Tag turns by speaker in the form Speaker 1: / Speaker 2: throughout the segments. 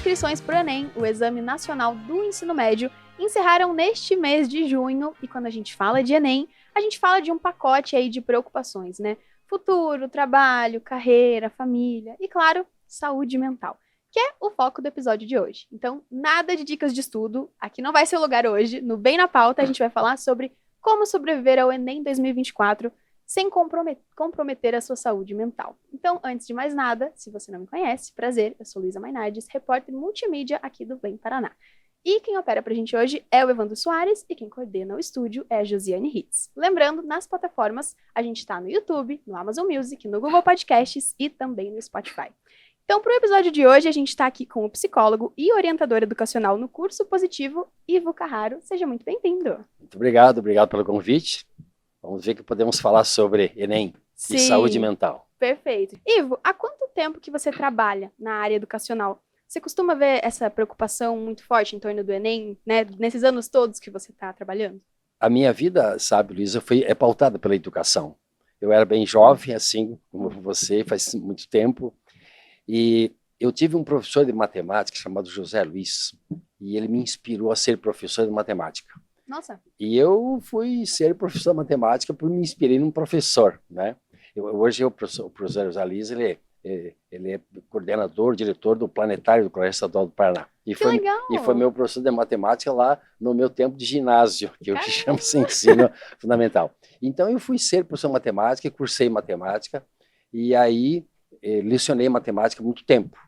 Speaker 1: inscrições para o Enem, o Exame Nacional do Ensino Médio, encerraram neste mês de junho, e quando a gente fala de Enem, a gente fala de um pacote aí de preocupações, né? Futuro, trabalho, carreira, família e, claro, saúde mental, que é o foco do episódio de hoje. Então, nada de dicas de estudo, aqui não vai ser o lugar hoje. No Bem na Pauta, a gente vai falar sobre como sobreviver ao Enem 2024 sem comprometer a sua saúde mental. Então, antes de mais nada, se você não me conhece, prazer, eu sou Luísa Mainardes, repórter multimídia aqui do Bem Paraná. E quem opera pra gente hoje é o Evandro Soares e quem coordena o estúdio é a Josiane Hitz. Lembrando, nas plataformas, a gente tá no YouTube, no Amazon Music, no Google Podcasts e também no Spotify. Então, para o episódio de hoje, a gente está aqui com o psicólogo e orientador educacional no Curso Positivo, Ivo Carraro. Seja muito bem-vindo.
Speaker 2: Muito obrigado pelo convite. Vamos ver que podemos falar sobre Enem e saúde mental.
Speaker 1: Perfeito. Ivo, há quanto tempo que você trabalha na área educacional? Você costuma ver essa preocupação muito forte em torno do Enem, né, nesses anos todos que você está trabalhando?
Speaker 2: A minha vida, sabe, Luísa, é pautada pela educação. Eu era bem jovem, assim como você, faz muito tempo. E eu tive um professor de matemática chamado José Luiz, e ele me inspirou a ser professor de matemática.
Speaker 1: Nossa!
Speaker 2: E eu fui ser professor de matemática porque me inspirei num professor, né? Hoje o professor José Luiz, ele é coordenador, diretor do Planetário do Colégio Estadual do Paraná. E foi meu professor de matemática lá no meu tempo de ginásio, que eu chamo assim, ensino fundamental. Então eu fui ser professor de matemática, cursei matemática, e aí lecionei matemática há muito tempo.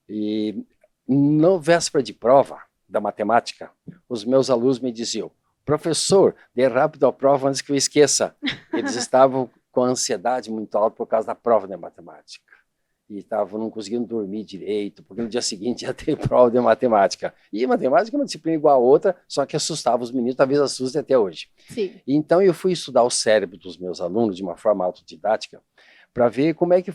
Speaker 2: E na véspera de prova da matemática, os meus alunos me diziam: professor, dê rápido a prova antes que eu esqueça. Eles estavam com a ansiedade muito alta por causa da prova de matemática. E estavam não conseguindo dormir direito, porque no dia seguinte ia ter prova de matemática. E matemática é uma disciplina igual a outra, só que assustava os meninos, talvez assuste até hoje.
Speaker 1: Sim.
Speaker 2: Então eu fui estudar o cérebro dos meus alunos de uma forma autodidática, para ver como é que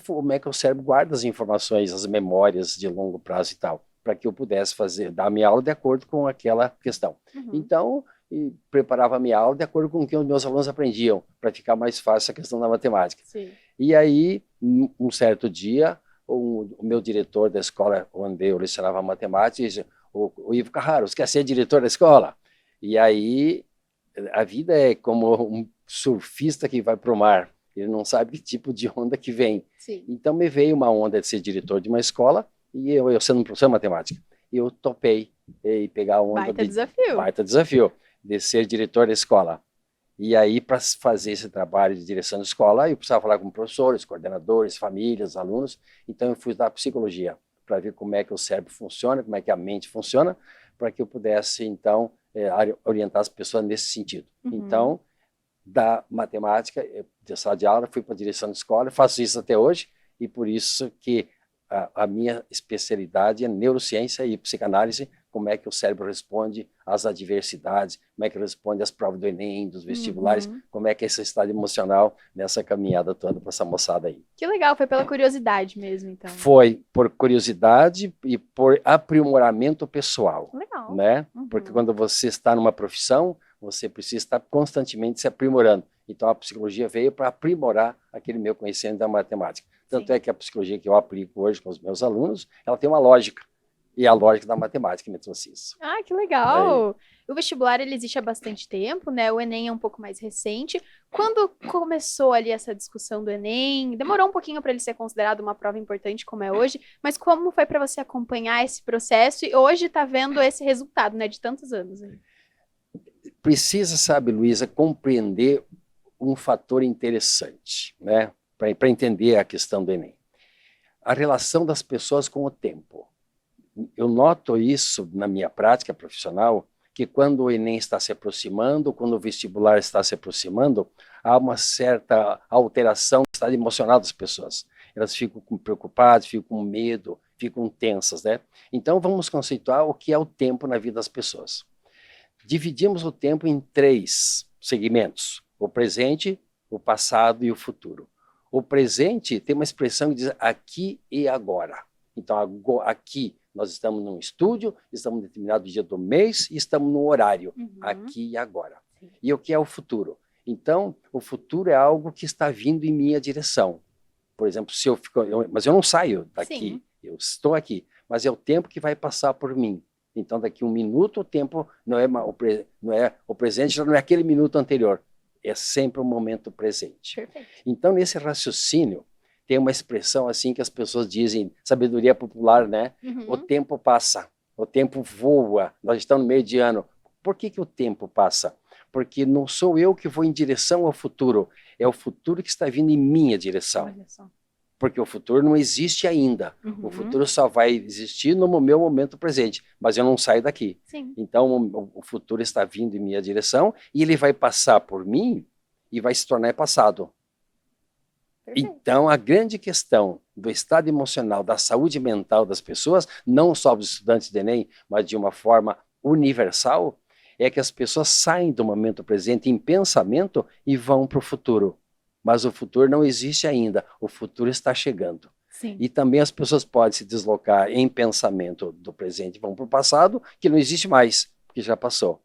Speaker 2: o cérebro guarda as informações, as memórias de longo prazo e tal, para que eu pudesse dar a minha aula de acordo com aquela questão. Então, preparava a minha aula de acordo com o que os meus alunos aprendiam, para ficar mais fácil a questão da matemática.
Speaker 1: Sim.
Speaker 2: E aí, um certo dia, o meu diretor da escola, onde eu lecionava matemática, disse: o Ivo Carraro, você quer ser diretor da escola? E aí, a vida é como um surfista que vai para o mar. Ele não sabe que tipo de onda que vem.
Speaker 1: Sim.
Speaker 2: Então me veio uma onda de ser diretor de uma escola, e eu sendo um professor de matemática, eu topei e pegar a onda. Baita desafio de ser diretor da escola. E aí, para fazer esse trabalho de direção de escola, eu precisava falar com professores, coordenadores, famílias, alunos. Então eu fui estudar psicologia, para ver como é que o cérebro funciona, como é que a mente funciona, para que eu pudesse, então, orientar as pessoas nesse sentido. Então, da matemática, de sala de aula, fui para a direção de escola, faço isso até hoje, e por isso que a minha especialidade é neurociência e psicanálise, como é que o cérebro responde às adversidades, como é que ele responde às provas do Enem, dos vestibulares, como é que é esse estado emocional nessa caminhada toda para essa moçada aí.
Speaker 1: Que legal, foi pela curiosidade mesmo, então.
Speaker 2: Foi por curiosidade e por aprimoramento pessoal.
Speaker 1: Legal.
Speaker 2: Né? Porque quando você está numa profissão, você precisa estar constantemente se aprimorando. Então a psicologia veio para aprimorar aquele meu conhecimento da matemática. Tanto é que a psicologia que eu aplico hoje com os meus alunos, ela tem uma lógica. E a lógica da matemática me trouxe isso.
Speaker 1: Ah, que legal! O vestibular, ele existe há bastante tempo, né? O Enem é um pouco mais recente. Quando começou ali essa discussão do Enem, demorou um pouquinho para ele ser considerado uma prova importante como é hoje, mas como foi para você acompanhar esse processo e hoje tá vendo esse resultado, né, de tantos anos?
Speaker 2: Precisa, sabe, Luísa, compreender um fator interessante, né? Para entender a questão do Enem. A relação das pessoas com o tempo. Eu noto isso na minha prática profissional, que quando o Enem está se aproximando, quando o vestibular está se aproximando, há uma certa alteração no estado emocional das pessoas. Elas ficam preocupadas, ficam com medo, ficam tensas, né? Então vamos conceituar o que é o tempo na vida das pessoas. Dividimos o tempo em 3 segmentos: o presente, o passado e o futuro. O presente tem uma expressão que diz aqui e agora. Então, aqui nós estamos num estúdio, estamos em determinado dia do mês e estamos no horário, aqui e agora. E o que é o futuro? Então, o futuro é algo que está vindo em minha direção. Por exemplo, se eu fico, mas eu não saio daqui, eu estou aqui. mas é o tempo que vai passar por mim. Então, daqui um minuto, o tempo o presente já não é aquele minuto anterior, é sempre o momento presente.
Speaker 1: Perfeito.
Speaker 2: Então, nesse raciocínio, tem uma expressão assim que as pessoas dizem, sabedoria popular, né? O tempo passa, o tempo voa, nós estamos no meio de ano. Por que o tempo passa? Porque não sou eu que vou em direção ao futuro, é o futuro que está vindo em minha direção.
Speaker 1: Olha só.
Speaker 2: Porque o futuro não existe ainda. O futuro só vai existir no meu momento presente, mas eu não saio daqui.
Speaker 1: Sim.
Speaker 2: Então, o futuro está vindo em minha direção e ele vai passar por mim e vai se tornar passado.
Speaker 1: Perfeito.
Speaker 2: Então, a grande questão do estado emocional, da saúde mental das pessoas, não só dos estudantes do Enem, mas de uma forma universal, é que as pessoas saem do momento presente em pensamento e vão para o futuro. Mas o futuro não existe ainda, o futuro está chegando.
Speaker 1: Sim.
Speaker 2: E também as pessoas podem se deslocar em pensamento do presente e vão para o passado, que não existe mais, porque já passou.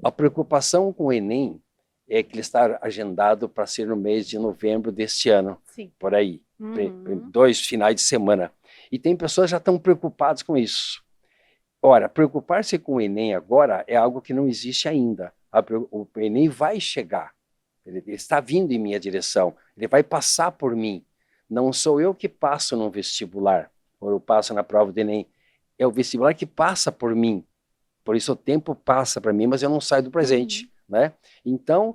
Speaker 2: A preocupação com o Enem é que ele está agendado para ser no mês de novembro deste ano,
Speaker 1: Sim.
Speaker 2: por aí, 2 finais de semana. E tem pessoas que já estão preocupadas com isso. Ora, preocupar-se com o Enem agora é algo que não existe ainda. O Enem vai chegar. Ele está vindo em minha direção, ele vai passar por mim. Não sou eu que passo no vestibular, ou eu passo na prova do Enem. É o vestibular que passa por mim. Por isso o tempo passa para mim, mas eu não saio do presente. Né? Então,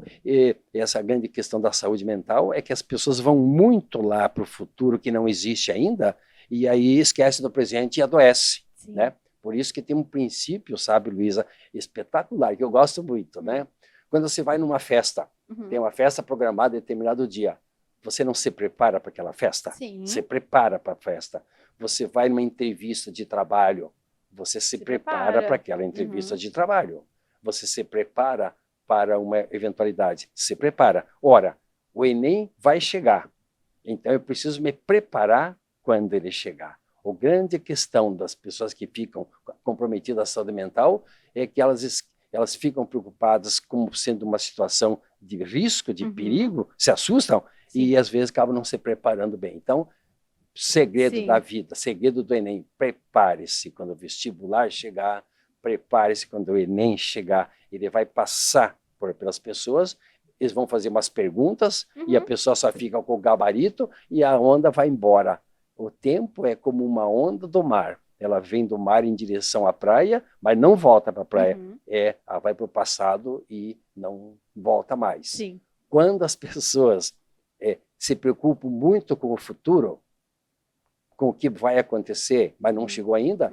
Speaker 2: essa grande questão da saúde mental é que as pessoas vão muito lá para o futuro que não existe ainda, e aí esquece do presente e adoece. Né? Por isso que tem um princípio, sabe, Luísa, espetacular, que eu gosto muito, né? Quando você vai numa festa, tem uma festa programada em determinado dia, você não se prepara para aquela festa?
Speaker 1: Sim.
Speaker 2: Você prepara para a festa. Você vai numa entrevista de trabalho, você se prepara para aquela entrevista de trabalho. Você se prepara para uma eventualidade, se prepara. Ora, o Enem vai chegar, então eu preciso me preparar quando ele chegar. A grande questão das pessoas que ficam comprometidas à saúde mental é que elas ficam preocupadas como sendo uma situação de risco, de perigo, se assustam e às vezes acabam não se preparando bem. Então, segredo da vida, segredo do Enem, prepare-se quando o vestibular chegar, prepare-se quando o Enem chegar, ele vai passar pelas pessoas, eles vão fazer umas perguntas e a pessoa só fica com o gabarito e a onda vai embora. O tempo é como uma onda do mar. Ela vem do mar em direção à praia, mas não volta para a praia. Ela vai para o passado e não volta mais.
Speaker 1: Sim.
Speaker 2: Quando as pessoas se preocupam muito com o futuro, com o que vai acontecer, mas não chegou ainda,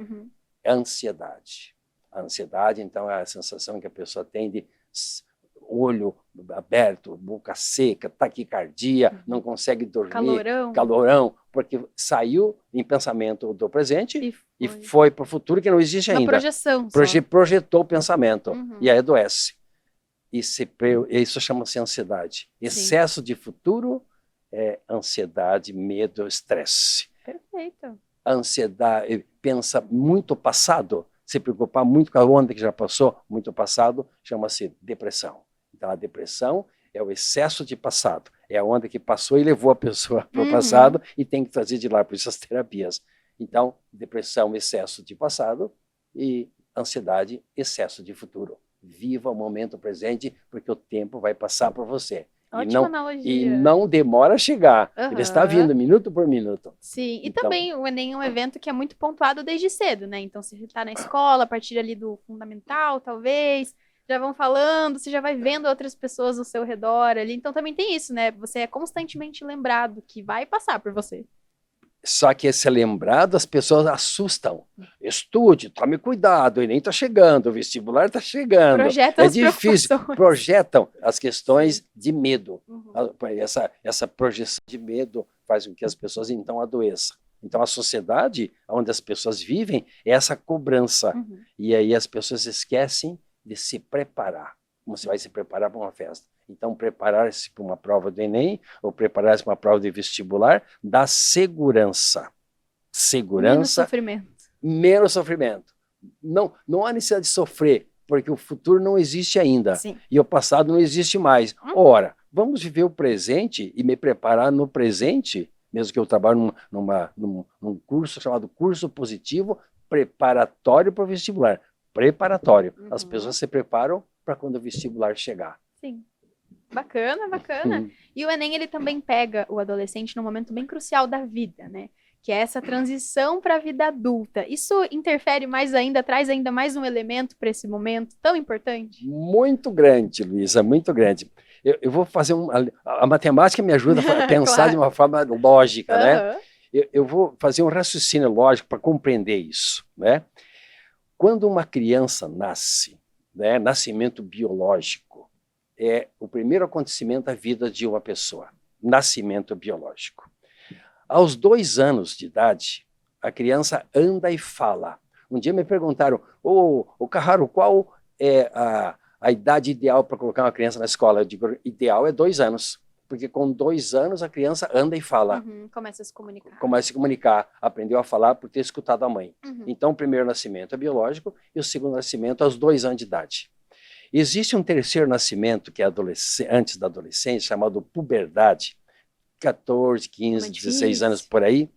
Speaker 2: é a ansiedade. A ansiedade, então, é a sensação que a pessoa tem de olho aberto, boca seca, taquicardia, não consegue dormir, calorão, porque saiu em pensamento do presente e foi para o futuro que não existe ainda.
Speaker 1: Projeção.
Speaker 2: Projetou o pensamento e aí adoece. Isso chama-se ansiedade. Excesso de futuro é ansiedade, medo, estresse.
Speaker 1: Perfeito.
Speaker 2: A ansiedade pensa muito passado, se preocupar muito com a onda que já passou, muito passado, chama-se depressão. Então, a depressão é o excesso de passado. É a onda que passou e levou a pessoa para o passado e tem que trazer de lá, por isso as terapias. Então, depressão, excesso de passado e ansiedade, excesso de futuro. Viva o momento presente, porque o tempo vai passar por você.
Speaker 1: Ótima analogia.
Speaker 2: E não demora a chegar. Ele está vindo minuto por minuto.
Speaker 1: Sim, e também o Enem é um evento que é muito pontuado desde cedo, né? Então, se você está na escola, a partir ali do fundamental, talvez, já vão falando, você já vai vendo outras pessoas ao seu redor ali. Então, também tem isso, né? Você é constantemente lembrado que vai passar por você.
Speaker 2: Só que esse lembrado, as pessoas assustam. Estude, tome cuidado, o Enem está chegando, o vestibular está chegando.
Speaker 1: Projetam
Speaker 2: é difícil. Projetam as questões de medo. Essa projeção de medo faz com que as pessoas então adoeçam. Então a sociedade onde as pessoas vivem é essa cobrança. E aí as pessoas esquecem de se preparar. Como você vai se preparar para uma festa? Então, preparar-se para uma prova do Enem ou preparar-se para uma prova de vestibular dá segurança.
Speaker 1: Menos sofrimento.
Speaker 2: Menos sofrimento. Não há necessidade de sofrer, porque o futuro não existe ainda.
Speaker 1: Sim.
Speaker 2: E o passado não existe mais. Ora, vamos viver o presente e me preparar no presente, mesmo que eu trabalhe num curso chamado Curso Positivo Preparatório para o Vestibular. Preparatório. As pessoas se preparam para quando o vestibular chegar.
Speaker 1: Sim. Bacana, bacana. E o Enem, ele também pega o adolescente num momento bem crucial da vida, né? Que é essa transição para a vida adulta. Isso interfere mais ainda, traz ainda mais um elemento para esse momento tão importante?
Speaker 2: Muito grande, Luísa, muito grande. Eu vou fazer a matemática me ajuda a pensar
Speaker 1: Claro.
Speaker 2: de uma forma lógica, né?
Speaker 1: Aham.
Speaker 2: Eu vou fazer um raciocínio lógico para compreender isso, né? Quando uma criança nasce, né, nascimento biológico, é o primeiro acontecimento da vida de uma pessoa, nascimento biológico. Aos 2 anos de idade, a criança anda e fala. Um dia me perguntaram, ô Carraro, qual é a idade ideal para colocar uma criança na escola? Eu digo, ideal é 2 anos, porque com 2 anos a criança anda e fala.
Speaker 1: Começa a se comunicar.
Speaker 2: Começa a se comunicar, aprendeu a falar por ter escutado a mãe. Então, o primeiro nascimento é biológico e o segundo nascimento aos 2 anos de idade. Existe um terceiro nascimento, que é antes da adolescência, chamado puberdade, 14, 15, 16 anos por aí,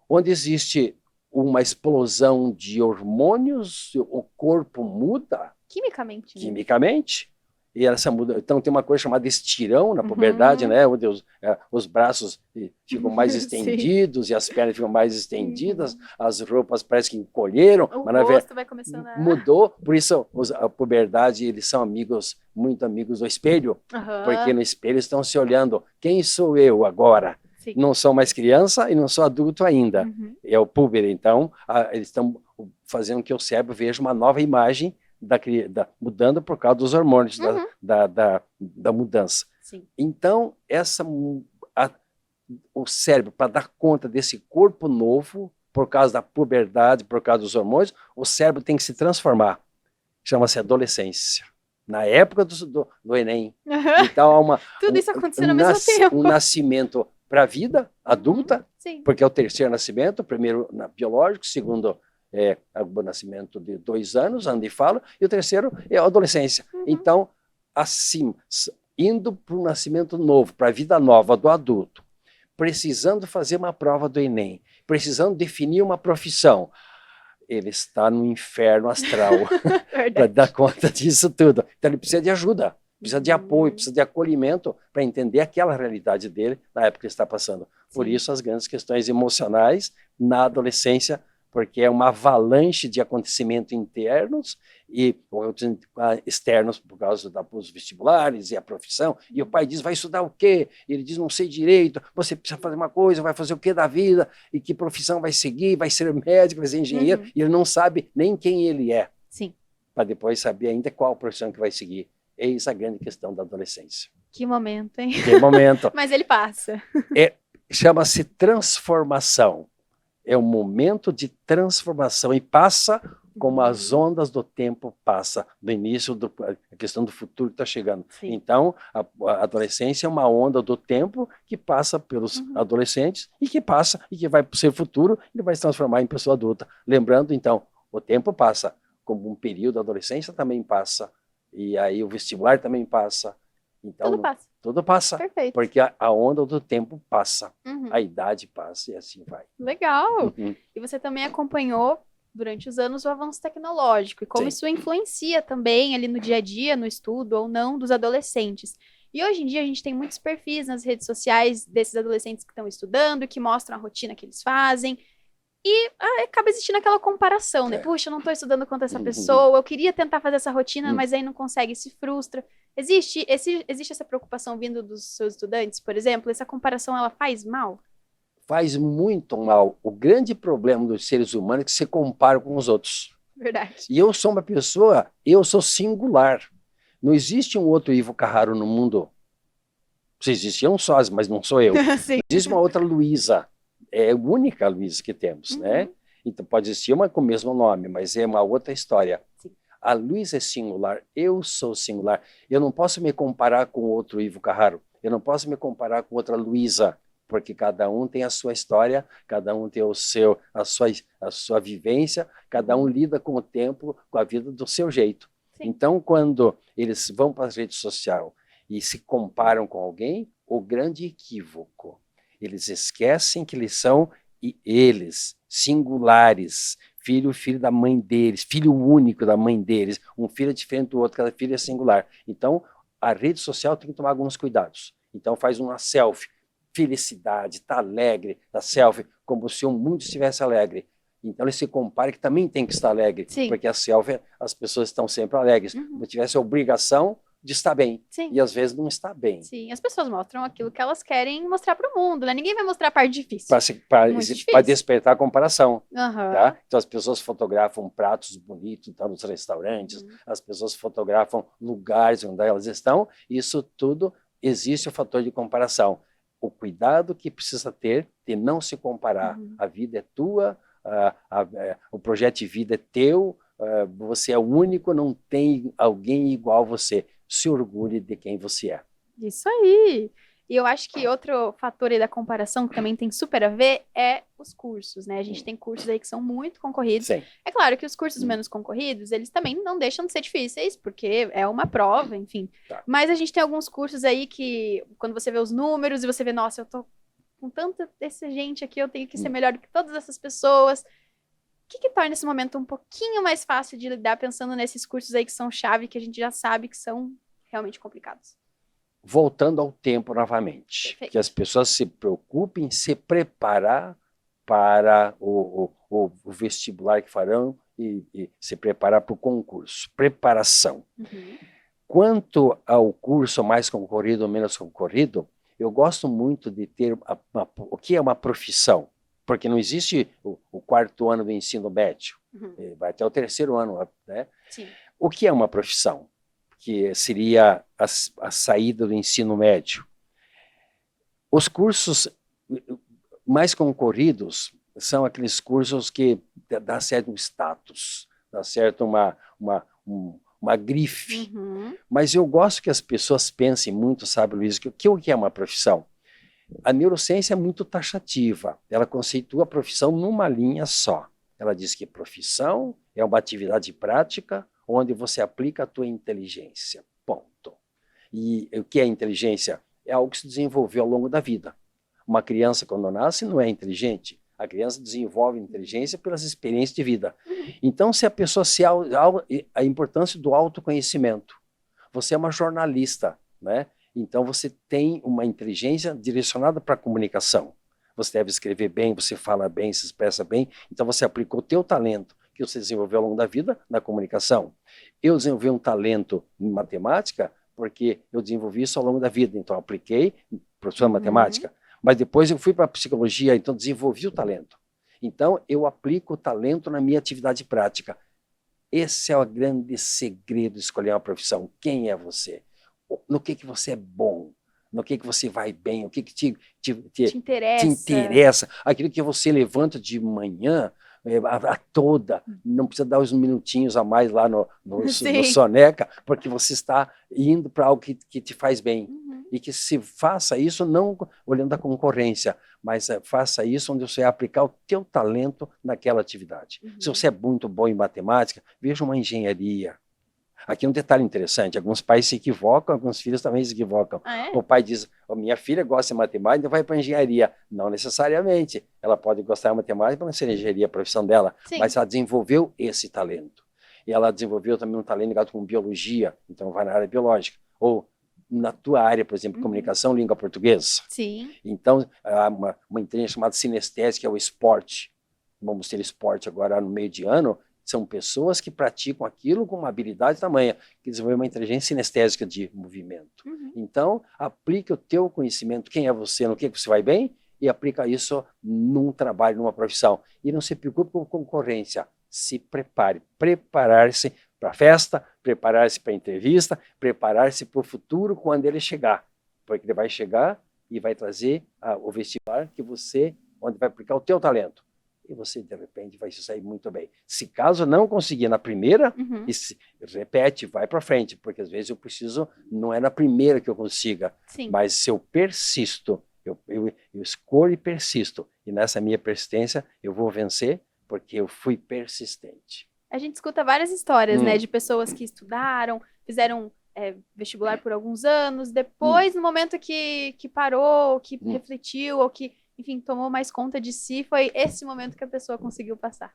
Speaker 2: onde existe uma explosão de hormônios, o corpo muda.
Speaker 1: Quimicamente. Né?
Speaker 2: Quimicamente. E essa muda. Então tem uma coisa chamada estirão na puberdade, né? Onde os braços ficam mais estendidos e as pernas ficam mais estendidas, as roupas parecem que encolheram.
Speaker 1: O
Speaker 2: mas
Speaker 1: rosto vai começando a...
Speaker 2: Mudou, por isso a puberdade, eles são muito amigos do espelho, porque no espelho estão se olhando, quem sou eu agora? Sim. Não sou mais criança e não sou adulto ainda. É o puber, então eles estão fazendo com que o cérebro veja uma nova imagem mudando por causa dos hormônios da mudança. Sim. Então, o cérebro, para dar conta desse corpo novo, por causa da puberdade, por causa dos hormônios, o cérebro tem que se transformar. Chama-se adolescência. Na época do Enem. Então, há
Speaker 1: tudo isso acontecendo ao mesmo tempo.
Speaker 2: Um nascimento para a vida adulta, porque é o terceiro nascimento, o primeiro biológico, o segundo é o nascimento de 2 anos, anda e fala, e o terceiro é a adolescência. Então, assim, indo para o nascimento novo, para a vida nova do adulto, precisando fazer uma prova do Enem, precisando definir uma profissão, ele está no inferno astral para dar conta disso tudo. Então, ele precisa de ajuda, precisa de apoio, precisa de acolhimento para entender aquela realidade dele na época que ele está passando. Por isso, as grandes questões emocionais na adolescência, porque é uma avalanche de acontecimentos internos e externos por causa dos vestibulares e a profissão. E o pai diz, vai estudar o quê? Ele diz, não sei direito, você precisa fazer uma coisa, vai fazer o quê da vida? E que profissão vai seguir? Vai ser médico, vai ser engenheiro? E ele não sabe nem quem ele é. Sim. Para depois saber ainda qual profissão que vai seguir. Eis a grande questão da adolescência.
Speaker 1: Que momento, hein?
Speaker 2: Que momento.
Speaker 1: Mas ele passa.
Speaker 2: Chama-se transformação. É um momento de transformação e passa como as ondas do tempo passam, do início, a questão do futuro que está chegando. Sim. Então, a adolescência é uma onda do tempo que passa pelos adolescentes e que passa e que vai ser futuro e vai se transformar em pessoa adulta. Lembrando, então, o tempo passa, como um período da adolescência também passa, e aí o vestibular também passa. Então,
Speaker 1: tudo passa.
Speaker 2: Tudo passa. Perfeito. Porque a onda do tempo passa, a idade passa e assim vai.
Speaker 1: Legal! E você também acompanhou, durante os anos, o avanço tecnológico e como isso influencia também ali no dia a dia, no estudo ou não, dos adolescentes. E hoje em dia a gente tem muitos perfis nas redes sociais desses adolescentes que estão estudando, que mostram a rotina que eles fazem. E acaba existindo aquela comparação, né? Puxa, eu não estou estudando quanto essa pessoa, eu queria tentar fazer essa rotina, mas aí não consegue, se frustra. Existe essa preocupação vindo dos seus estudantes, por exemplo? Essa comparação, ela faz mal?
Speaker 2: Faz muito mal. O grande problema dos seres humanos é que se comparam com os outros.
Speaker 1: Verdade.
Speaker 2: E eu sou uma pessoa, eu sou singular. Não existe um outro Ivo Carraro no mundo. Se existe um só, mas não sou eu. Não existe uma outra Luísa. É a única Luísa que temos, né? Então pode existir uma com o mesmo nome, mas é uma outra história. Sim. A Luísa é singular, eu sou singular. Eu não posso me comparar com outro Ivo Carraro. Eu não posso me comparar com outra Luísa, porque cada um tem a sua história, cada um tem a sua vivência, cada um lida com o tempo, com a vida do seu jeito. Sim. Então, quando eles vão para as redes sociais e se comparam com alguém, o grande equívoco Eles esquecem que eles são eles, singulares, filho da mãe deles, filho único da mãe deles, um filho é diferente do outro, cada filho é singular. Então, a rede social tem que tomar alguns cuidados. Então, faz uma selfie, felicidade, está alegre, da selfie, como se o mundo estivesse alegre. Então, ele se compara que também tem que estar alegre,
Speaker 1: Sim.
Speaker 2: porque a selfie, as pessoas estão sempre alegres. Se tivesse a obrigação de estar bem,
Speaker 1: Sim.
Speaker 2: e às vezes não está bem.
Speaker 1: Sim, as pessoas mostram aquilo que elas querem mostrar para o mundo, né? Ninguém vai mostrar a parte difícil.
Speaker 2: Para despertar a comparação.
Speaker 1: Uhum.
Speaker 2: Tá? Então, as pessoas fotografam pratos bonitos tá, nos restaurantes, as pessoas fotografam lugares onde elas estão, isso tudo existe o fator de comparação. O cuidado que precisa ter de não se comparar. A vida é tua, o projeto de vida é teu, você é único, não tem alguém igual a você. Se orgulhe de quem você é.
Speaker 1: Isso aí! E eu acho que outro fator aí da comparação que também tem super a ver é os cursos, né? A gente tem cursos aí que são muito concorridos.
Speaker 2: Sim.
Speaker 1: É claro que os cursos menos concorridos, eles também não deixam de ser difíceis, porque é uma prova, enfim.
Speaker 2: Tá.
Speaker 1: Mas a gente tem alguns cursos aí que, quando você vê os números e você vê, nossa, eu tô com tanta dessa gente aqui, eu tenho que ser melhor do que todas essas pessoas. O que torna esse momento um pouquinho mais fácil de lidar pensando nesses cursos aí que são chave, que a gente já sabe que são realmente complicados?
Speaker 2: Voltando ao tempo novamente,
Speaker 1: Perfeito.
Speaker 2: que as pessoas se preocupem em se preparar para o vestibular que farão e se preparar para o concurso. Preparação. Quanto ao curso mais concorrido ou menos concorrido, eu gosto muito de ter o que é uma profissão, porque não existe o quarto ano do ensino médio, vai até o terceiro ano, né?
Speaker 1: Sim.
Speaker 2: O que é uma profissão? Que seria a saída do ensino médio. Os cursos mais concorridos são aqueles cursos que dá certo um status, dá certo uma grife. Mas eu gosto que as pessoas pensem muito, sabe, Luiz, que o que é uma profissão? A neurociência é muito taxativa, ela conceitua a profissão numa linha só. Ela diz que profissão é uma atividade prática onde você aplica a tua inteligência, ponto. E o que é inteligência? É algo que se desenvolveu ao longo da vida. Uma criança, quando nasce, não é inteligente. A criança desenvolve inteligência pelas experiências de vida. Então, se a pessoa a importância do autoconhecimento. Você é uma jornalista, né? Então, você tem uma inteligência direcionada para a comunicação. Você deve escrever bem, você fala bem, se expressa bem. Então, você aplicou o teu talento que você desenvolveu ao longo da vida na comunicação. Eu desenvolvi um talento em matemática porque eu desenvolvi isso ao longo da vida. Então, apliquei professor de matemática. Mas depois eu fui para a psicologia, então desenvolvi o talento. Então, eu aplico o talento na minha atividade prática. Esse é o grande segredo de escolher uma profissão. Quem é você? No que você é bom? No que você vai bem? O que te interessa? Aquilo que você levanta de manhã, a toda, não precisa dar uns minutinhos a mais lá no soneca, porque você está indo para algo que te faz bem. E que se faça isso não olhando a concorrência, mas faça isso onde você vai aplicar o teu talento naquela atividade. Se você é muito bom em matemática, veja uma engenharia. Aqui um detalhe interessante, alguns pais se equivocam, alguns filhos também se equivocam. O pai diz, minha filha gosta de matemática, então vai para engenharia. Não necessariamente, ela pode gostar de matemática para não ser engenharia a profissão dela, mas ela desenvolveu esse talento. E ela desenvolveu também um talento ligado com biologia, então vai na área biológica. Ou na tua área, por exemplo, comunicação, língua portuguesa. Então, há uma inteligência chamada sinestésica, que é o esporte. Vamos ter esporte agora no meio de ano. São pessoas que praticam aquilo com uma habilidade tamanha, que desenvolvem uma inteligência sinestésica de movimento. Então, aplique o teu conhecimento, quem é você, no que você vai bem, e aplica isso num trabalho, numa profissão. E não se preocupe com concorrência. Se prepare. Preparar-se para a festa, preparar-se para a entrevista, preparar-se para o futuro quando ele chegar. Porque ele vai chegar e vai trazer o vestibular onde vai aplicar o teu talento. E você, de repente, vai se sair muito bem. Se caso não conseguir na primeira, repete, vai para frente, porque às vezes não é na primeira que eu consiga, mas se eu persisto, eu escolho e persisto, e nessa minha persistência eu vou vencer, porque eu fui persistente.
Speaker 1: A gente escuta várias histórias, né, de pessoas que estudaram, fizeram vestibular por alguns anos, depois, no momento que parou, que refletiu, ou que, enfim, tomou mais conta de si, foi esse momento que a pessoa conseguiu passar.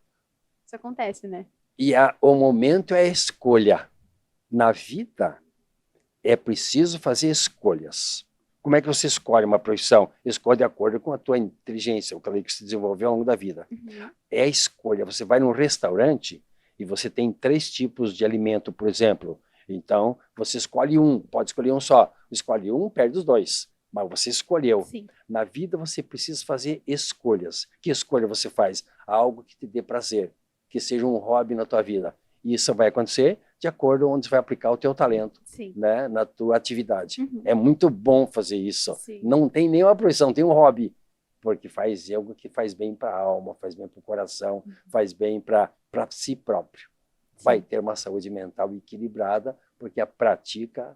Speaker 1: Isso acontece, né?
Speaker 2: E o momento é a escolha. Na vida, é preciso fazer escolhas. Como é que você escolhe uma profissão? Escolhe de acordo com a tua inteligência, o que se desenvolveu ao longo da vida.
Speaker 1: Uhum.
Speaker 2: É a escolha. Você vai num restaurante e você tem 3 tipos de alimento, por exemplo. Então, você escolhe um, pode escolher um só. Escolhe um, perde os 2. Mas você escolheu.
Speaker 1: Sim.
Speaker 2: Na vida, você precisa fazer escolhas. Que escolha você faz? Algo que te dê prazer, que seja um hobby na tua vida. E isso vai acontecer de acordo com onde você vai aplicar o teu talento, né, na tua atividade.
Speaker 1: Uhum.
Speaker 2: É muito bom fazer isso.
Speaker 1: Sim.
Speaker 2: Não tem nenhuma profissão, tem um hobby, porque faz algo que faz bem para a alma, faz bem para o coração, faz bem para si próprio. Sim. Vai ter uma saúde mental equilibrada, porque pratica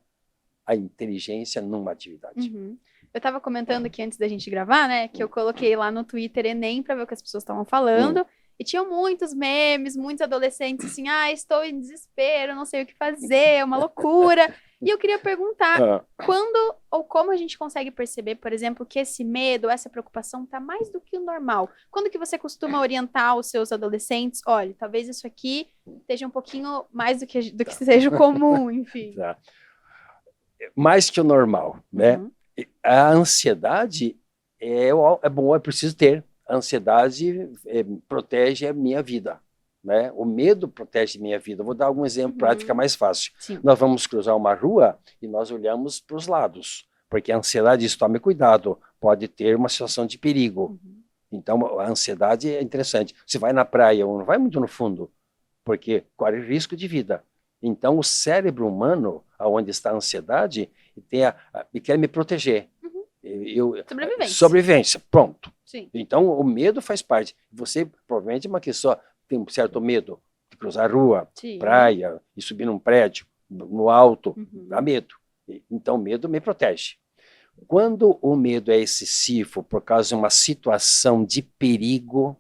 Speaker 2: a inteligência numa atividade.
Speaker 1: Uhum. Eu estava comentando aqui antes da gente gravar, né, que eu coloquei lá no Twitter Enem para ver o que as pessoas estavam falando. E tinham muitos memes, muitos adolescentes assim, estou em desespero, não sei o que fazer, é uma loucura. E eu queria perguntar, quando ou como a gente consegue perceber, por exemplo, que esse medo, essa preocupação está mais do que o normal? Quando que você costuma orientar os seus adolescentes? Olha, talvez isso aqui esteja um pouquinho mais do que seja o comum, enfim.
Speaker 2: Tá. Mais que o normal, né?
Speaker 1: Uhum.
Speaker 2: A ansiedade é bom, é preciso ter. A ansiedade protege a minha vida, né? O medo protege a minha vida. Vou dar algum exemplo para ficar mais fácil.
Speaker 1: Sim.
Speaker 2: Nós vamos cruzar uma rua e nós olhamos para os lados, porque a ansiedade diz, tome cuidado, pode ter uma situação de perigo. Então, a ansiedade é interessante. Você vai na praia ou não vai muito no fundo, porque corre risco de vida. Então, o cérebro humano, onde está a ansiedade, quer me proteger. Sobrevivência, pronto.
Speaker 1: Sim.
Speaker 2: Então, o medo faz parte. Você, provavelmente, é uma pessoa tem um certo medo de cruzar a rua, praia, e subir num prédio, no alto, dá medo. Então, o medo me protege. Quando o medo é excessivo por causa de uma situação de perigo,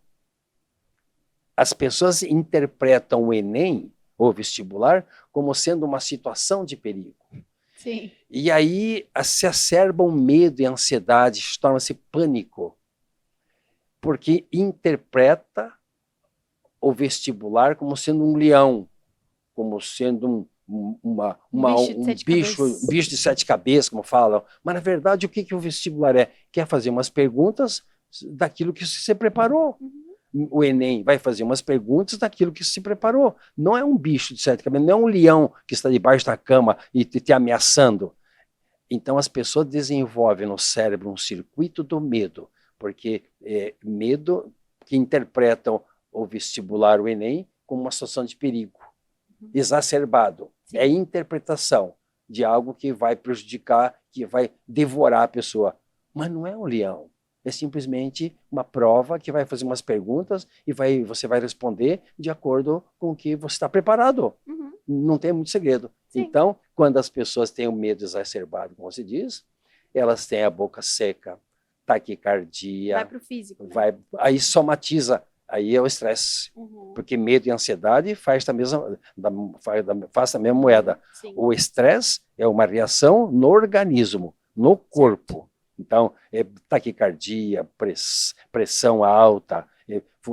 Speaker 2: as pessoas interpretam o Enem, ou vestibular, como sendo uma situação de perigo.
Speaker 1: Sim.
Speaker 2: E aí se acerba o medo e a ansiedade, torna-se pânico, porque interpreta o vestibular como sendo um leão, como sendo um bicho de 7 cabeças, como falam. Mas, na verdade, o que o vestibular é? Quer fazer umas perguntas daquilo que você preparou. O Enem vai fazer umas perguntas daquilo que se preparou. Não é um bicho de 7 cabeças, não é um leão que está debaixo da cama e te ameaçando. Então, as pessoas desenvolvem no cérebro um circuito do medo, porque medo que interpretam o vestibular, o Enem, como uma situação de perigo, exacerbado. Sim. É interpretação de algo que vai prejudicar, que vai devorar a pessoa. Mas não é um leão. É simplesmente uma prova que vai fazer umas perguntas e você vai responder de acordo com o que você está preparado. Não tem muito segredo. Sim. Então, quando as pessoas têm o medo exacerbado, como se diz, elas têm a boca seca, taquicardia.
Speaker 1: Vai para o físico. Né?
Speaker 2: Aí somatiza, aí é o estresse. Porque medo e ansiedade faz da mesma moeda. Sim. O estresse é uma reação no organismo, no corpo. Certo. Então, taquicardia, pressão alta,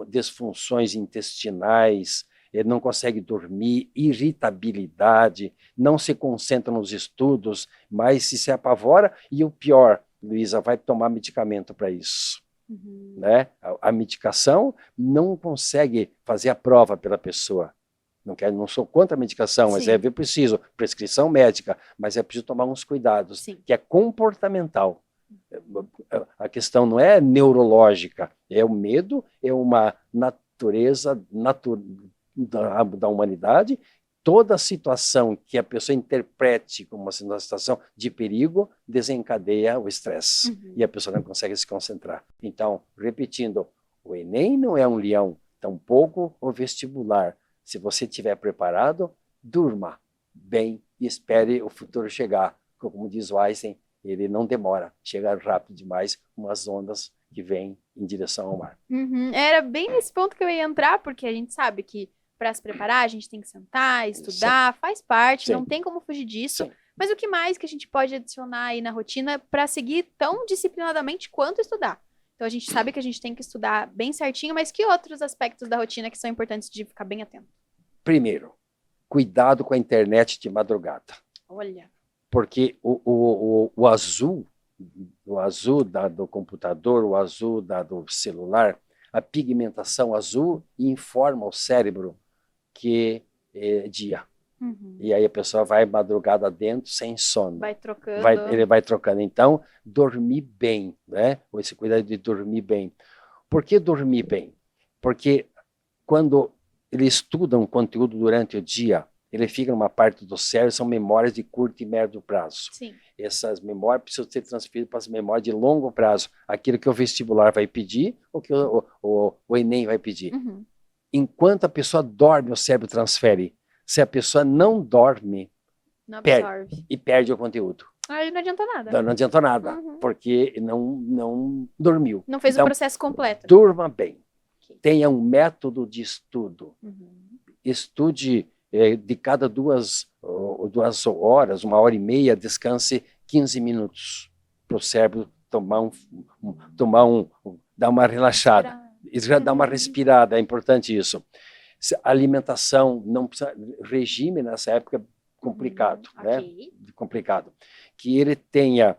Speaker 2: disfunções intestinais, não consegue dormir, irritabilidade, não se concentra nos estudos, mas se apavora. E o pior, Luísa, vai tomar medicamento para isso. Né? A medicação não consegue fazer a prova pela pessoa. Não sou contra a medicação, mas é preciso, prescrição médica, mas é preciso tomar uns cuidados, que é comportamental. A questão não é neurológica, é o medo, é uma natureza da humanidade. Toda situação que a pessoa interprete como uma situação de perigo desencadeia o estresse e a pessoa não consegue se concentrar. Então, repetindo, o Enem não é um leão, tampouco o vestibular. Se você estiver preparado, durma bem e espere o futuro chegar. Como diz o Einstein, ele não demora, chega rápido demais, umas ondas que vêm em direção ao mar.
Speaker 1: Era bem nesse ponto que eu ia entrar, porque a gente sabe que para se preparar, a gente tem que sentar, estudar, faz parte,
Speaker 2: Sim.
Speaker 1: não tem como fugir disso.
Speaker 2: Sim.
Speaker 1: Mas o que mais que a gente pode adicionar aí na rotina para seguir tão disciplinadamente quanto estudar? Então a gente sabe que a gente tem que estudar bem certinho, mas que outros aspectos da rotina que são importantes de ficar bem atento?
Speaker 2: Primeiro, cuidado com a internet de madrugada.
Speaker 1: Olha.
Speaker 2: Porque o azul do computador, o azul do celular, a pigmentação azul informa o cérebro que é dia.
Speaker 1: Uhum.
Speaker 2: E aí a pessoa vai madrugada dentro sem sono.
Speaker 1: Vai trocando.
Speaker 2: Ele vai trocando. Então, dormir bem, né? Esse cuidado de dormir bem. Por que dormir bem? Porque quando ele estuda um conteúdo durante o dia, ele fica numa parte do cérebro, são memórias de curto e médio prazo.
Speaker 1: Sim.
Speaker 2: Essas memórias precisam ser transferidas para as memórias de longo prazo. Aquilo que o vestibular vai pedir, ou que o Enem vai pedir.
Speaker 1: Uhum.
Speaker 2: Enquanto a pessoa dorme, o cérebro transfere. Se a pessoa não dorme,
Speaker 1: não absorve.
Speaker 2: Perde o conteúdo.
Speaker 1: Aí não adianta nada.
Speaker 2: Não adianta nada, porque não dormiu.
Speaker 1: Não fez o processo completo.
Speaker 2: Durma bem. Tenha um método de estudo. Estude de cada 2 horas, 1h30, descanse 15 minutos para o cérebro dar uma relaxada. Já dá uma respirada, é importante isso. Alimentação, não precisa, regime nessa época é complicado, né? Complicado. Que ele tenha,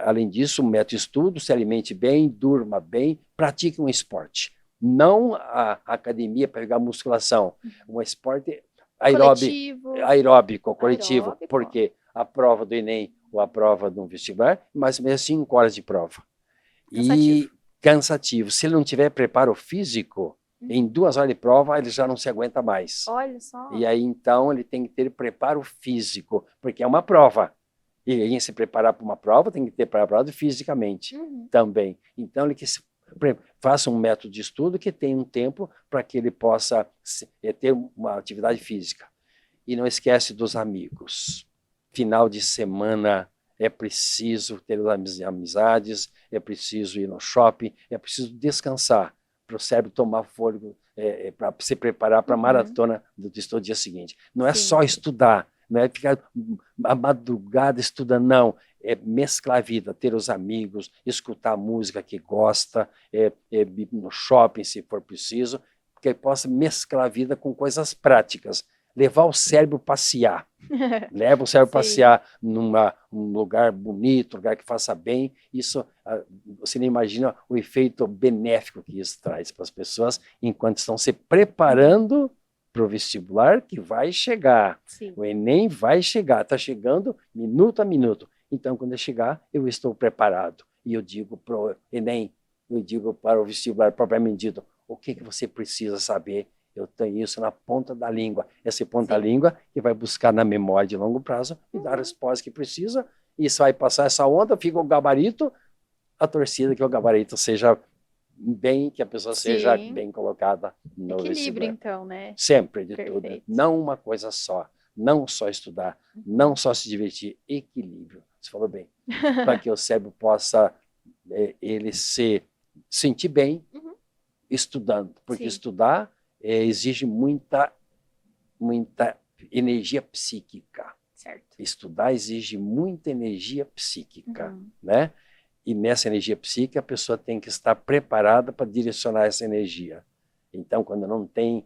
Speaker 2: além disso, um método de estudo, se alimente bem, durma bem, pratique um esporte. Não a academia para pegar musculação, um esporte aeróbico, coletivo, porque a prova do Enem ou a prova do vestibular, mais ou menos 5 horas de prova.
Speaker 1: Cansativo.
Speaker 2: E cansativo. Se ele não tiver preparo físico, em 2 horas de prova, ele já não se aguenta mais.
Speaker 1: Olha só.
Speaker 2: E aí, então, ele tem que ter preparo físico, porque é uma prova. E em se preparar para uma prova, tem que ter preparado fisicamente também. Então, ele que faça um método de estudo que tenha um tempo para que ele possa ter uma atividade física. E não esquece dos amigos. Final de semana é preciso ter amizades, é preciso ir no shopping, é preciso descansar para o cérebro tomar fôlego, para se preparar para a maratona do estudo dia seguinte. Não é só estudar, não é ficar a madrugada estudando, não. É mesclar a vida, ter os amigos, escutar a música que gosta, ir no shopping se for preciso, que possa mesclar a vida com coisas práticas. Levar o cérebro passear. Leva o cérebro passear num lugar bonito, lugar que faça bem. Isso, você não imagina o efeito benéfico que isso traz para as pessoas enquanto estão se preparando para o vestibular que vai chegar.
Speaker 1: Sim.
Speaker 2: O Enem vai chegar, está chegando minuto a minuto. Então, quando eu chegar, eu estou preparado. E eu digo para o Enem, eu digo para o vestibular propriamente dito, o que você precisa saber? Eu tenho isso na ponta da língua. Essa ponta da língua que vai buscar na memória de longo prazo e dar a resposta que precisa. Isso vai passar essa onda, fica o gabarito, a torcida que o gabarito seja bem, que a pessoa seja bem colocada no
Speaker 1: equilíbrio,
Speaker 2: vestibular.
Speaker 1: então, né?
Speaker 2: Sempre de tudo. Não uma coisa só. Não só estudar, não só se divertir. Equilíbrio. Você falou bem. Para que o cérebro possa ele se sentir bem estudando. Porque estudar exige muita energia psíquica.
Speaker 1: Certo.
Speaker 2: Estudar exige muita energia psíquica, né? E nessa energia psíquica a pessoa tem que estar preparada para direcionar essa energia. Então, quando não tem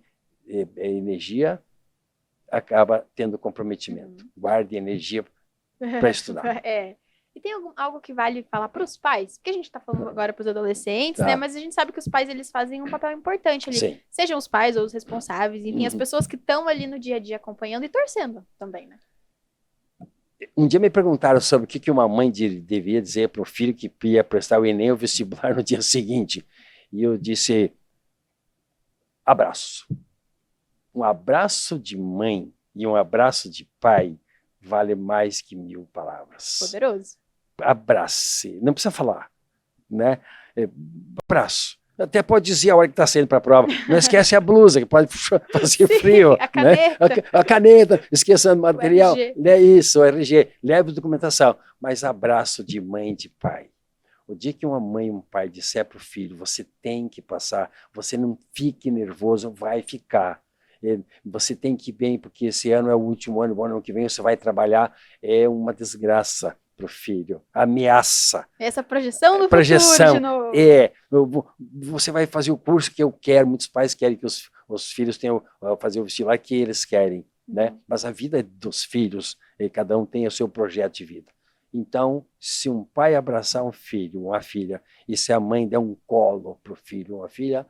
Speaker 2: energia, acaba tendo comprometimento. Guarde energia para estudar.
Speaker 1: E tem algo que vale falar para os pais? Porque a gente está falando agora para os adolescentes, né? Mas a gente sabe que os pais eles fazem um papel importante ali.
Speaker 2: Sim.
Speaker 1: Sejam os pais ou os responsáveis, enfim, as pessoas que estão ali no dia a dia acompanhando e torcendo também, né?
Speaker 2: Um dia me perguntaram sobre o que uma mãe devia dizer para o filho que ia prestar o Enem ou o vestibular no dia seguinte. E eu disse, abraço. Um abraço de mãe e um abraço de pai vale mais que 1000 palavras.
Speaker 1: Poderoso.
Speaker 2: Abrace, não precisa falar, né? Abraço. Até pode dizer a hora que está saindo para a prova. Não esquece a blusa, que pode fazer frio.
Speaker 1: A caneta.
Speaker 2: Né? A caneta, esqueça o material. O RG, leve a documentação. Mas abraço de mãe e de pai. O dia que uma mãe e um pai disser para o filho, você tem que passar, você não fique nervoso, vai ficar. Você tem que ir bem, porque esse ano é o último ano, o ano que vem você vai trabalhar, é uma desgraça para o filho, ameaça.
Speaker 1: Essa projeção do futuro de novo.
Speaker 2: Você vai fazer o curso que eu quero, muitos pais querem que os filhos tenham fazer o vestibular que eles querem, né? Mas a vida é dos filhos, e cada um tem o seu projeto de vida. Então, se um pai abraçar um filho, uma filha, e se a mãe der um colo para o filho, uma filha,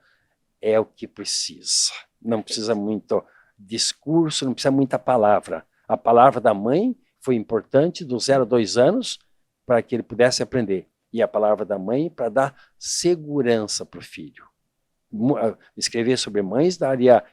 Speaker 2: é o que precisa. Não precisa muito discurso, não precisa muita palavra. A palavra da mãe foi importante do 0 a 2 anos para que ele pudesse aprender. E a palavra da mãe para dar segurança para o filho. Escrever sobre mães daria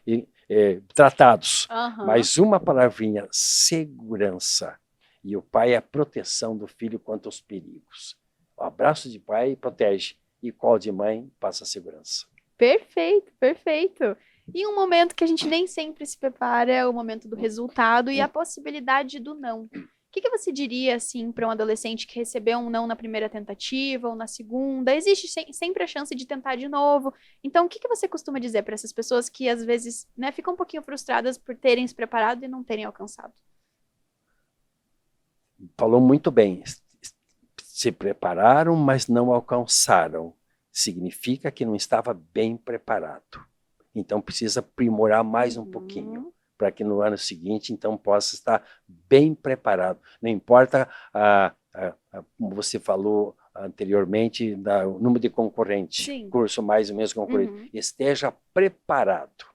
Speaker 2: tratados, mas uma palavrinha, segurança. E o pai é a proteção do filho contra os perigos. O abraço de pai protege e colo de mãe passa segurança.
Speaker 1: Perfeito, perfeito. E um momento que a gente nem sempre se prepara é o momento do resultado e a possibilidade do não. O que você diria assim para um adolescente que recebeu um não na primeira tentativa ou na segunda? Existe sempre a chance de tentar de novo. Então, o que você costuma dizer para essas pessoas que às vezes, né, ficam um pouquinho frustradas por terem se preparado e não terem alcançado?
Speaker 2: Falou muito bem. Se prepararam, mas não alcançaram. Significa que não estava bem preparado. Então precisa aprimorar mais um pouquinho, para que no ano seguinte, então, possa estar bem preparado. Não importa, como você falou anteriormente, o número de concorrentes, curso mais ou menos concorrente, esteja preparado.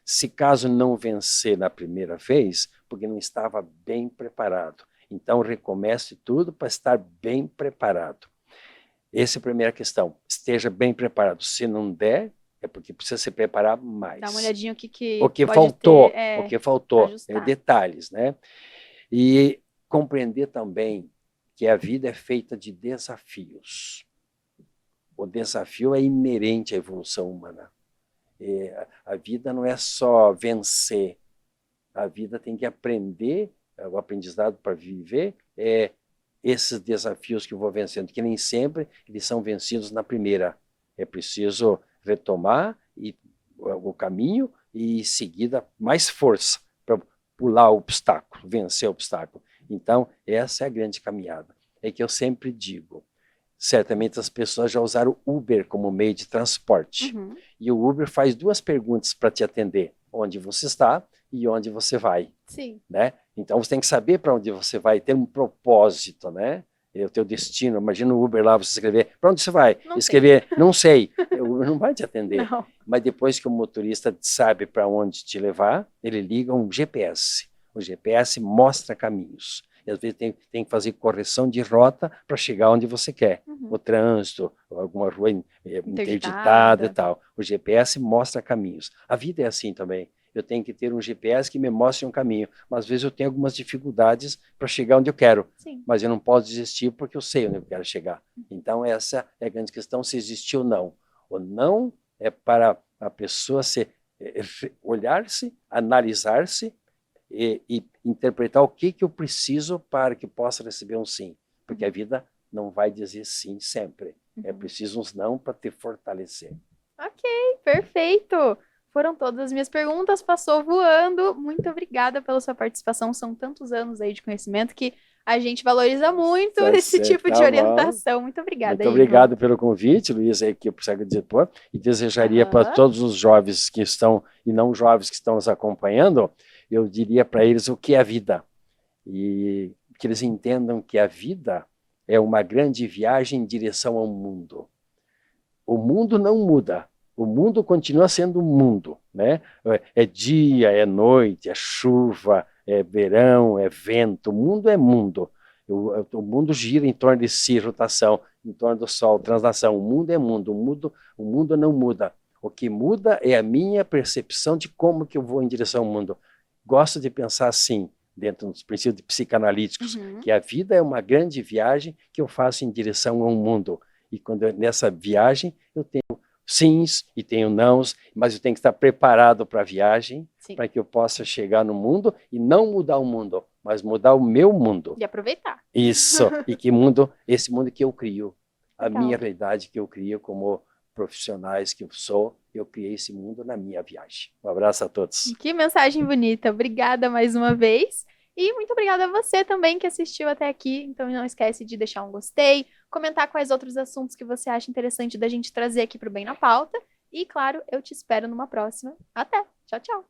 Speaker 2: Se caso não vencer na primeira vez, porque não estava bem preparado, então recomece tudo para estar bem preparado. Essa é a primeira questão, esteja bem preparado. Se não der, é porque precisa se preparar mais.
Speaker 1: Dá uma olhadinha o que
Speaker 2: faltou,
Speaker 1: ter,
Speaker 2: o que faltou, detalhes, né? E compreender também que a vida é feita de desafios. O desafio é inerente à evolução humana. A vida não é só vencer, a vida tem que aprender, o aprendizado para viver esses desafios que eu vou vencendo, que nem sempre eles são vencidos na primeira. É preciso retomar o caminho e, em seguida, mais força para pular o obstáculo, vencer o obstáculo. Então, essa é a grande caminhada. É que eu sempre digo, certamente as pessoas já usaram o Uber como meio de transporte. E o Uber faz 2 perguntas para te atender. Onde você está e onde você vai.
Speaker 1: Sim.
Speaker 2: Né? Então, você tem que saber para onde você vai, ter um propósito, né? O teu destino. Imagina o Uber lá, você escrever, para onde você vai? Escrever, não sei. O Uber não vai te atender.
Speaker 1: Não.
Speaker 2: Mas depois que o motorista sabe para onde te levar, ele liga um GPS. O GPS mostra caminhos. E às vezes tem que fazer correção de rota para chegar onde você quer. O trânsito, alguma rua interditada e tal. O GPS mostra caminhos. A vida é assim também. Eu tenho que ter um GPS que me mostre um caminho. Mas às vezes eu tenho algumas dificuldades para chegar onde eu quero.
Speaker 1: Sim.
Speaker 2: Mas eu não posso desistir porque eu sei onde eu quero chegar. Então essa é a grande questão, se existe ou não. O não é para a pessoa olhar-se, analisar-se, e interpretar o que eu preciso para que possa receber um sim. Porque a vida não vai dizer sim sempre. É preciso uns não para te fortalecer.
Speaker 1: Ok, perfeito. Foram todas as minhas perguntas, passou voando. Muito obrigada pela sua participação. São tantos anos aí de conhecimento que a gente valoriza muito esse tipo de orientação. Muito obrigada.
Speaker 2: Muito obrigado pelo convite, Luiz, aí que eu preciso dizer, e desejaria para todos os jovens que estão, e não jovens que estão nos acompanhando, eu diria para eles o que é a vida. E que eles entendam que a vida é uma grande viagem em direção ao mundo. O mundo não muda. O mundo continua sendo um mundo, né? É dia, é noite, é chuva, é verão, é vento. O mundo é mundo. O mundo gira em torno de si, rotação, em torno do Sol, translação. O mundo é mundo. O mundo não muda. O que muda é a minha percepção de como que eu vou em direção ao mundo. Gosto de pensar assim, dentro dos princípios psicanalíticos, que a vida é uma grande viagem que eu faço em direção ao mundo. E quando nessa viagem eu tenho sims e tenho nãos, mas eu tenho que estar preparado para a viagem, para que eu possa chegar no mundo e não mudar o mundo, mas mudar o meu mundo.
Speaker 1: E aproveitar.
Speaker 2: Isso, e esse mundo que eu crio, a minha realidade que eu crio como profissionais que eu sou, eu criei esse mundo na minha viagem. Um abraço a todos.
Speaker 1: Que mensagem bonita. Obrigada mais uma vez. E muito obrigada a você também que assistiu até aqui. Então não esquece de deixar um gostei, comentar quais outros assuntos que você acha interessante da gente trazer aqui para o Bem na Pauta. E, claro, eu te espero numa próxima. Até! Tchau, tchau!